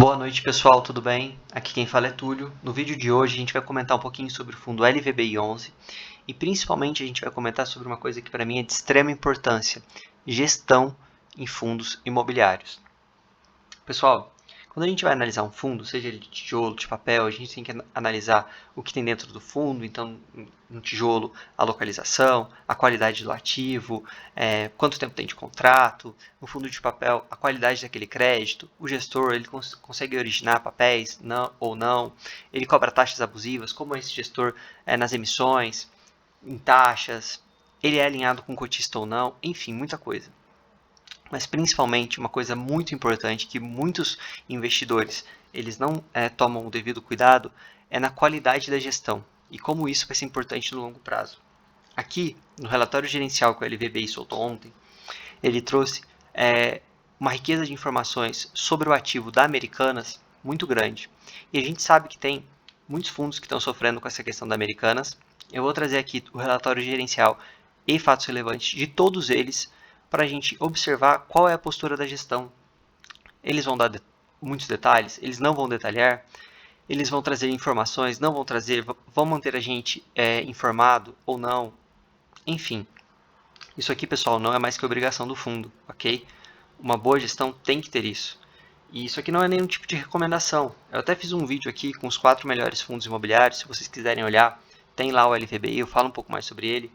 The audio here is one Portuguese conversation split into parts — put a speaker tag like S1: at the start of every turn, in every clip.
S1: Boa noite, pessoal, tudo bem? Aqui quem fala é Túlio. No vídeo de hoje a gente vai comentar um pouquinho sobre o fundo LVBI11 e principalmente a gente vai comentar sobre uma coisa que para mim é de extrema importância: gestão em fundos imobiliários. Pessoal, quando a gente vai analisar um fundo, seja ele de tijolo, de papel, a gente tem que analisar o que tem dentro do fundo. Então, no tijolo, a localização, a qualidade do ativo, quanto tempo tem de contrato. No fundo de papel, a qualidade daquele crédito. O gestor, ele consegue originar papéis ou não. Ele cobra taxas abusivas, como esse gestor nas emissões, em taxas. Ele é alinhado com o cotista ou não. Enfim, muita coisa. Mas principalmente uma coisa muito importante que muitos investidores eles não tomam o devido cuidado é na qualidade da gestão e como isso vai ser importante no longo prazo. Aqui, no relatório gerencial que o LVBI soltou ontem, ele trouxe uma riqueza de informações sobre o ativo da Americanas muito grande. E a gente sabe que tem muitos fundos que estão sofrendo com essa questão da Americanas. Eu vou trazer aqui o relatório gerencial e fatos relevantes de todos eles para a gente observar qual é a postura da gestão. Eles vão dar muitos detalhes, eles não vão detalhar, eles vão trazer informações, não vão trazer, vão manter a gente informado ou não. Enfim, isso aqui, pessoal, não é mais que obrigação do fundo, ok? Uma boa gestão tem que ter isso. E isso aqui não é nenhum tipo de recomendação. Eu até fiz um vídeo aqui com os 4 melhores fundos imobiliários, se vocês quiserem olhar, tem lá o LVBI, eu falo um pouco mais sobre ele.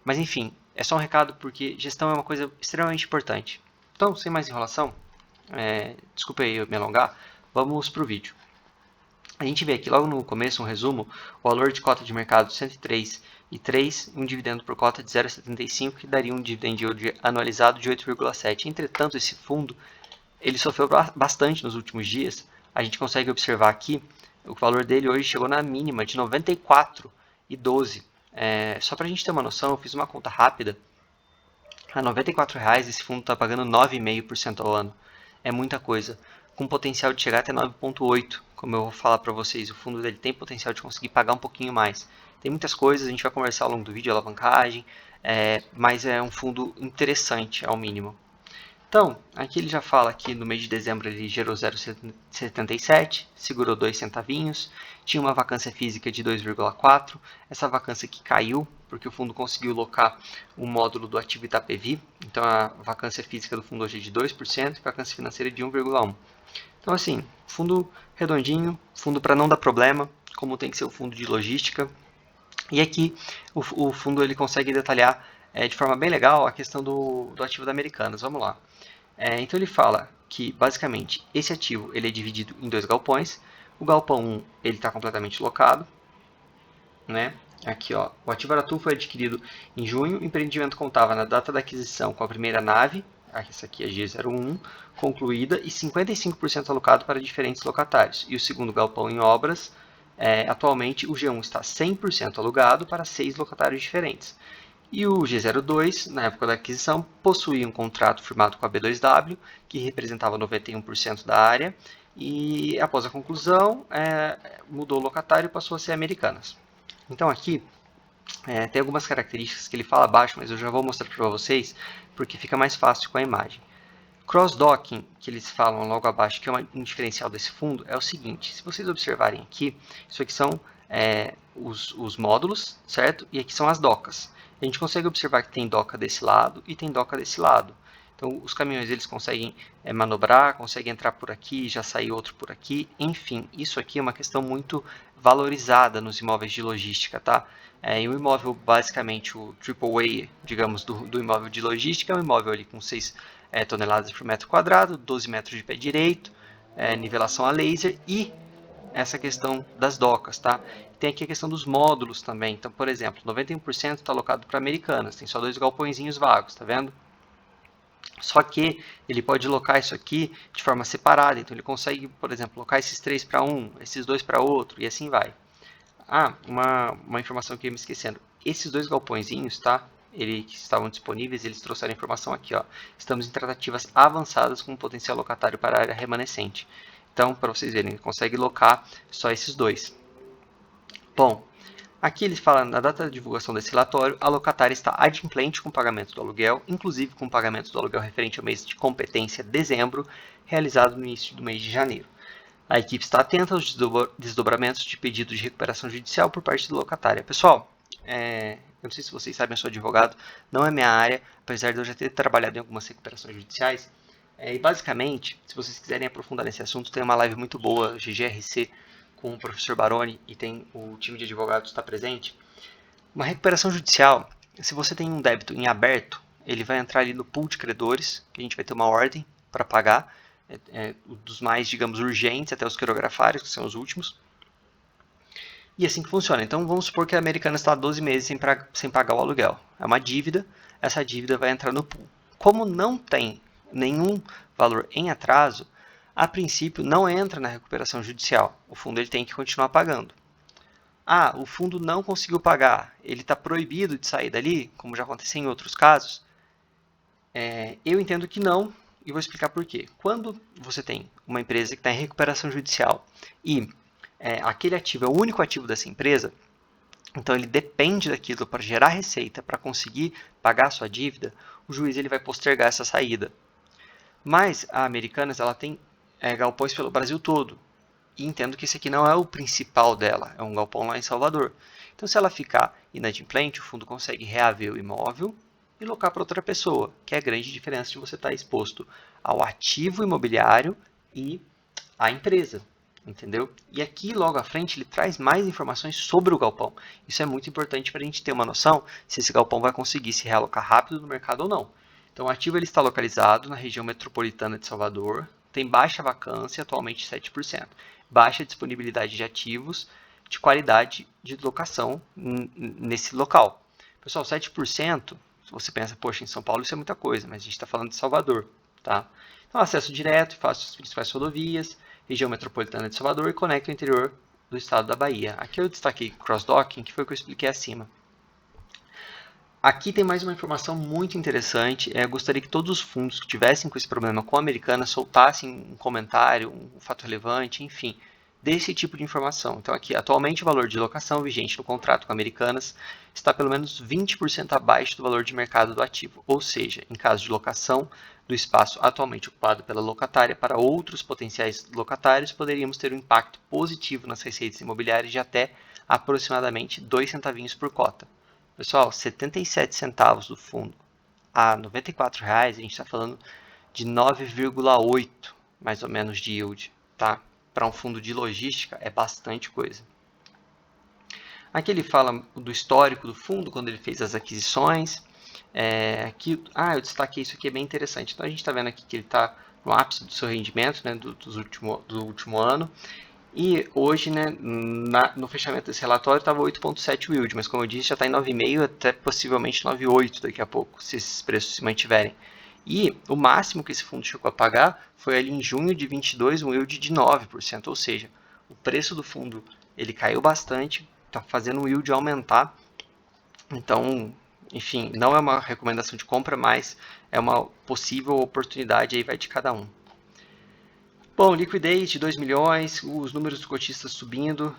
S1: Mas enfim, é só um recado porque gestão é uma coisa extremamente importante. Então, sem mais enrolação, desculpa aí eu me alongar, vamos para o vídeo. A gente vê aqui logo no começo um resumo, o valor de cota de mercado 103,3, um dividendo por cota de 0,75, que daria um dividend yield anualizado de 8,7. Entretanto, esse fundo ele sofreu bastante nos últimos dias. A gente consegue observar aqui, o valor dele hoje chegou na mínima de 94,12. Só para a gente ter uma noção, eu fiz uma conta rápida. A R$ 94,00 esse fundo está pagando 9,5% ao ano. É muita coisa. Com potencial de chegar até 9,8%. Como eu vou falar para vocês, o fundo dele tem potencial de conseguir pagar um pouquinho mais. Tem muitas coisas, a gente vai conversar ao longo do vídeo, alavancagem, mas é um fundo interessante ao mínimo. Então, aqui ele já fala que no mês de dezembro ele gerou 0,77, segurou 2 centavinhos, tinha uma vacância física de 2,4, essa vacância que caiu, porque o fundo conseguiu locar o módulo do ativo Itapevi, então a vacância física do fundo hoje é de 2% e a vacância financeira de 1,1%. Então assim, fundo redondinho, fundo para não dar problema, como tem que ser o fundo de logística. E aqui o fundo ele consegue detalhar de forma bem legal a questão do ativo da Americanas. Vamos lá. Então ele fala que basicamente esse ativo ele é dividido em 2 galpões. O galpão 1 ele está completamente locado, né? Aqui, ó, o ativo Aratu foi adquirido em junho. O empreendimento contava na data da aquisição com a primeira nave, essa aqui é a G01, concluída e 55% alocado para diferentes locatários. E o segundo galpão em obras, atualmente o G1 está 100% alugado para 6 locatários diferentes. E o G02, na época da aquisição, possuía um contrato firmado com a B2W, que representava 91% da área, e após a conclusão, mudou o locatário e passou a ser Americanas. Então aqui tem algumas características que ele fala abaixo, mas eu já vou mostrar para vocês, porque fica mais fácil com a imagem. Cross-docking, que eles falam logo abaixo, que é um diferencial desse fundo, é o seguinte: se vocês observarem aqui, isso aqui são os módulos, certo? E aqui são as docas. A gente consegue observar que tem doca desse lado e tem doca desse lado. Então, os caminhões eles conseguem manobrar, conseguem entrar por aqui, já sair outro por aqui. Enfim, isso aqui é uma questão muito valorizada nos imóveis de logística, tá? E o imóvel, basicamente, o triple A, digamos, do imóvel de logística, é um imóvel ali com 6 toneladas por metro quadrado, 12 metros de pé direito, nivelação a laser e essa questão das docas, tá? Tem aqui a questão dos módulos também. Então, por exemplo, 91% está alocado para Americanas, tem só 2 galpõezinhos vagos, tá vendo? Só que ele pode locar isso aqui de forma separada, então ele consegue, por exemplo, locar esses 3 para um, esses 2 para outro e assim vai. Uma informação que eu ia me esquecendo. Esses 2 galpõezinhos, tá? Que estavam disponíveis, eles trouxeram a informação aqui, ó. Estamos em tratativas avançadas com um potencial locatário para a área remanescente. Então, para vocês verem, ele consegue locar só esses 2. Bom, Aqui eles falam, na data da divulgação desse relatório, a locatária está adimplente com o pagamento do aluguel, inclusive com o pagamento do aluguel referente ao mês de competência dezembro, realizado no início do mês de janeiro. A equipe está atenta aos desdobramentos de pedido de recuperação judicial por parte da locatária. Pessoal, eu não sei se vocês sabem, eu sou advogado, não é minha área, apesar de eu já ter trabalhado em algumas recuperações judiciais. E basicamente, se vocês quiserem aprofundar nesse assunto, tem uma live muito boa, GGRC, com o professor Baroni, e tem o time de advogados está presente. Uma recuperação judicial, se você tem um débito em aberto, ele vai entrar ali no pool de credores, que a gente vai ter uma ordem para pagar, dos mais, digamos, urgentes até os quirografários, que são os últimos. E assim que funciona. Então vamos supor que a Americana está há 12 meses sem pagar o aluguel. É uma dívida, essa dívida vai entrar no pool. Como não tem nenhum valor em atraso, a princípio não entra na recuperação judicial. O fundo ele tem que continuar pagando. Ah, o fundo não conseguiu pagar, ele está proibido de sair dali, como já aconteceu em outros casos? Eu entendo que não, e vou explicar por quê. Quando você tem uma empresa que está em recuperação judicial e aquele ativo é o único ativo dessa empresa, então ele depende daquilo para gerar receita, para conseguir pagar a sua dívida, o juiz ele vai postergar essa saída. Mas a Americanas ela tem galpões pelo Brasil todo. E entendo que esse aqui não é o principal dela, é um galpão lá em Salvador. Então, se ela ficar inadimplente, o fundo consegue reaver o imóvel e locar para outra pessoa, que é a grande diferença de você estar exposto ao ativo imobiliário e à empresa, entendeu? E aqui, logo à frente, ele traz mais informações sobre o galpão. Isso é muito importante para a gente ter uma noção se esse galpão vai conseguir se realocar rápido no mercado ou não. Então, o ativo ele está localizado na região metropolitana de Salvador, tem baixa vacância, atualmente 7%, baixa disponibilidade de ativos de qualidade de locação nesse local. Pessoal, 7%, se você pensa, poxa, em São Paulo isso é muita coisa, mas a gente está falando de Salvador, tá? Então, acesso direto, fácil às principais rodovias, região metropolitana de Salvador e conecta o interior do estado da Bahia. Aqui eu destaquei cross-docking, que foi o que eu expliquei acima. Aqui tem mais uma informação muito interessante. Eu gostaria que todos os fundos que tivessem com esse problema com a Americana soltassem um comentário, um fato relevante, enfim, desse tipo de informação. Então aqui, atualmente o valor de locação vigente no contrato com a Americanas está pelo menos 20% abaixo do valor de mercado do ativo, ou seja, em caso de locação do espaço atualmente ocupado pela locatária para outros potenciais locatários, poderíamos ter um impacto positivo nas receitas imobiliárias de até aproximadamente 2 centavinhos por cota. Pessoal, 77 centavos do fundo a R$ 94,00, a gente está falando de 9,8 mais ou menos de yield, tá? Para um fundo de logística é bastante coisa. Aqui ele fala do histórico do fundo, quando ele fez as aquisições. Aqui, eu destaquei isso aqui, é bem interessante. Então a gente está vendo aqui que ele está no ápice do seu rendimento, né, do último ano. E hoje, né, no fechamento desse relatório, estava 8,7 o yield, mas como eu disse, já está em 9,5 até possivelmente 9,8 daqui a pouco, se esses preços se mantiverem. E o máximo que esse fundo chegou a pagar foi ali em junho de 22, um yield de 9%, ou seja, o preço do fundo ele caiu bastante, está fazendo o yield aumentar. Então, enfim, não é uma recomendação de compra, mas é uma possível oportunidade, aí vai de cada um. Bom, liquidez de 2 milhões, os números dos cotistas subindo,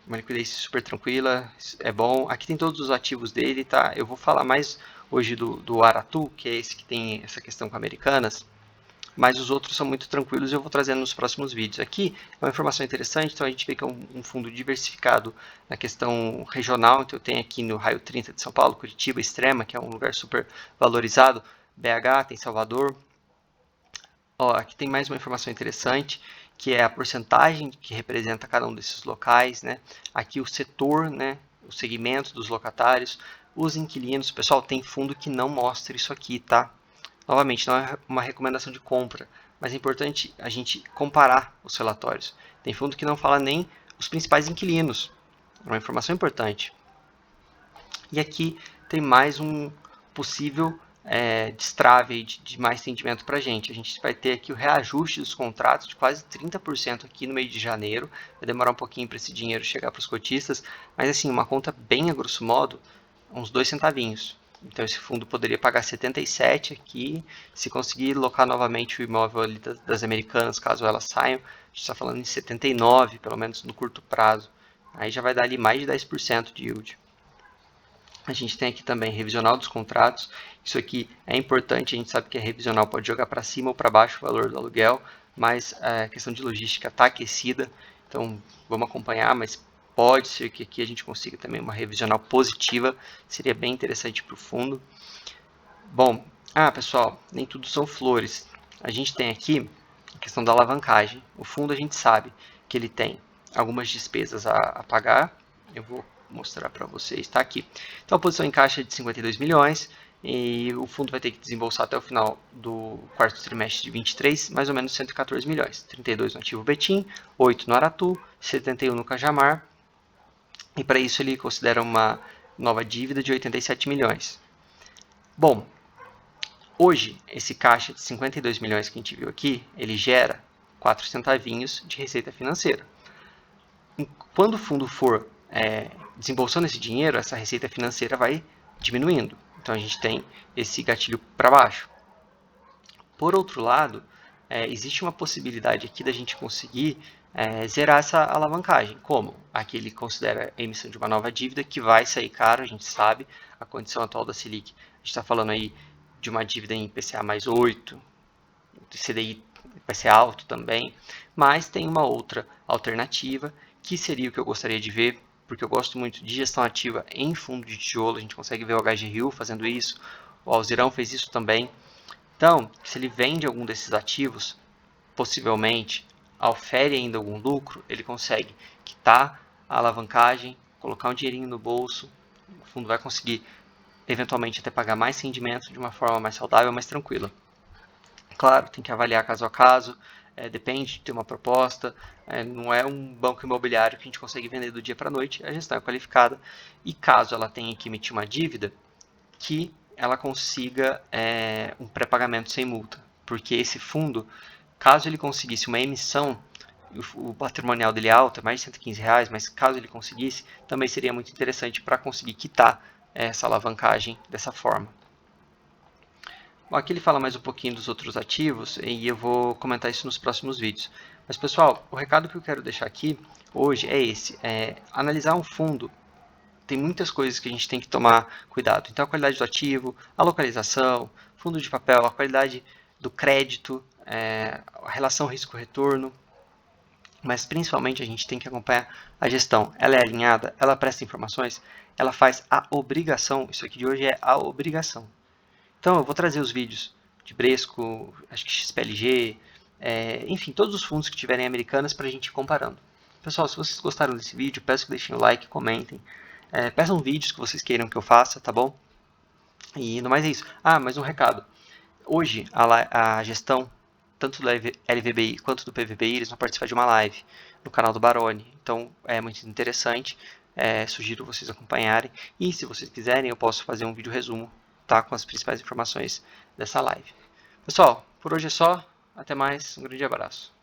S1: uma liquidez super tranquila, é bom. Aqui tem todos os ativos dele, tá? Eu vou falar mais hoje do Aratu, que é esse que tem essa questão com Americanas, mas os outros são muito tranquilos e eu vou trazendo nos próximos vídeos. Aqui é uma informação interessante, então a gente vê que é um fundo diversificado na questão regional, então eu tenho aqui no raio 30 de São Paulo, Curitiba, Extrema, que é um lugar super valorizado, BH, tem Salvador. Aqui tem mais uma informação interessante, que é a porcentagem que representa cada um desses locais, né? Aqui o setor, né? O segmento dos locatários, os inquilinos. Pessoal, tem fundo que não mostra isso aqui, tá? Novamente, não é uma recomendação de compra, mas é importante a gente comparar os relatórios. Tem fundo que não fala nem os principais inquilinos. É uma informação importante. E aqui tem mais um possível destrave de mais rendimento para a gente. A gente vai ter aqui o reajuste dos contratos de quase 30% aqui no mês de janeiro. Vai demorar um pouquinho para esse dinheiro chegar para os cotistas, mas assim, uma conta bem a grosso modo, uns 2 centavinhos. Então esse fundo poderia pagar 77 aqui, se conseguir locar novamente o imóvel ali das Americanas, caso elas saiam, a gente está falando em 79, pelo menos no curto prazo. Aí já vai dar ali mais de 10% de yield. A gente tem aqui também revisional dos contratos. Isso aqui é importante, a gente sabe que a revisional pode jogar para cima ou para baixo o valor do aluguel, mas a questão de logística está aquecida, então vamos acompanhar, mas pode ser que aqui a gente consiga também uma revisional positiva, seria bem interessante para o fundo. Bom, pessoal, nem tudo são flores. A gente tem aqui a questão da alavancagem. O fundo a gente sabe que ele tem algumas despesas a pagar. Eu vou mostrar para vocês, está aqui. Então a posição em caixa é de 52 milhões e o fundo vai ter que desembolsar até o final do quarto trimestre de 23, mais ou menos 114 milhões. 32 no ativo Betim, 8 no Aratu, 71 no Cajamar. E para isso ele considera uma nova dívida de 87 milhões. Bom, hoje, esse caixa de 52 milhões que a gente viu aqui, ele gera 4 centavinhos de receita financeira. Quando o fundo for desembolsando esse dinheiro, essa receita financeira vai diminuindo. Então a gente tem esse gatilho para baixo. Por outro lado, existe uma possibilidade aqui da gente conseguir zerar essa alavancagem. Como? Aqui ele considera a emissão de uma nova dívida que vai sair caro, a gente sabe, a condição atual da Selic. A gente está falando aí de uma dívida em IPCA mais 8, o CDI vai ser alto também, mas tem uma outra alternativa, que seria o que eu gostaria de ver, porque eu gosto muito de gestão ativa em fundo de tijolo, a gente consegue ver o HGRU fazendo isso, o Alzirão fez isso também. Então, se ele vende algum desses ativos, possivelmente, ofere ainda algum lucro, ele consegue quitar a alavancagem, colocar um dinheirinho no bolso, o fundo vai conseguir eventualmente até pagar mais rendimento de uma forma mais saudável, mais tranquila. Claro, tem que avaliar caso a caso, depende de ter uma proposta, não é um banco imobiliário que a gente consegue vender do dia para a noite, a gestão é qualificada e caso ela tenha que emitir uma dívida, que ela consiga um pré-pagamento sem multa, porque esse fundo, caso ele conseguisse uma emissão, o patrimonial dele é alto, é mais de 115 reais, mas caso ele conseguisse, também seria muito interessante para conseguir quitar essa alavancagem dessa forma. Bom, aqui ele fala mais um pouquinho dos outros ativos e eu vou comentar isso nos próximos vídeos. Mas pessoal, o recado que eu quero deixar aqui hoje é esse, analisar um fundo tem muitas coisas que a gente tem que tomar cuidado. Então a qualidade do ativo, a localização, fundo de papel, a qualidade do crédito, a relação risco-retorno, mas principalmente a gente tem que acompanhar a gestão. Ela é alinhada, ela presta informações, ela faz a obrigação, isso aqui de hoje é a obrigação. Então eu vou trazer os vídeos de Bresco, acho que XPLG, enfim, todos os fundos que tiverem americanas para a gente ir comparando. Pessoal, se vocês gostaram desse vídeo, peço que deixem o like, comentem. Peçam vídeos que vocês queiram que eu faça, tá bom? E no mais é isso. Mais um recado. Hoje a gestão, tanto do LVBI quanto do PVBI, eles vão participar de uma live no canal do Baroni. Então é muito interessante, sugiro vocês acompanharem. E se vocês quiserem, eu posso fazer um vídeo resumo, tá, com as principais informações dessa live. Pessoal, por hoje é só. Até mais. Um grande abraço.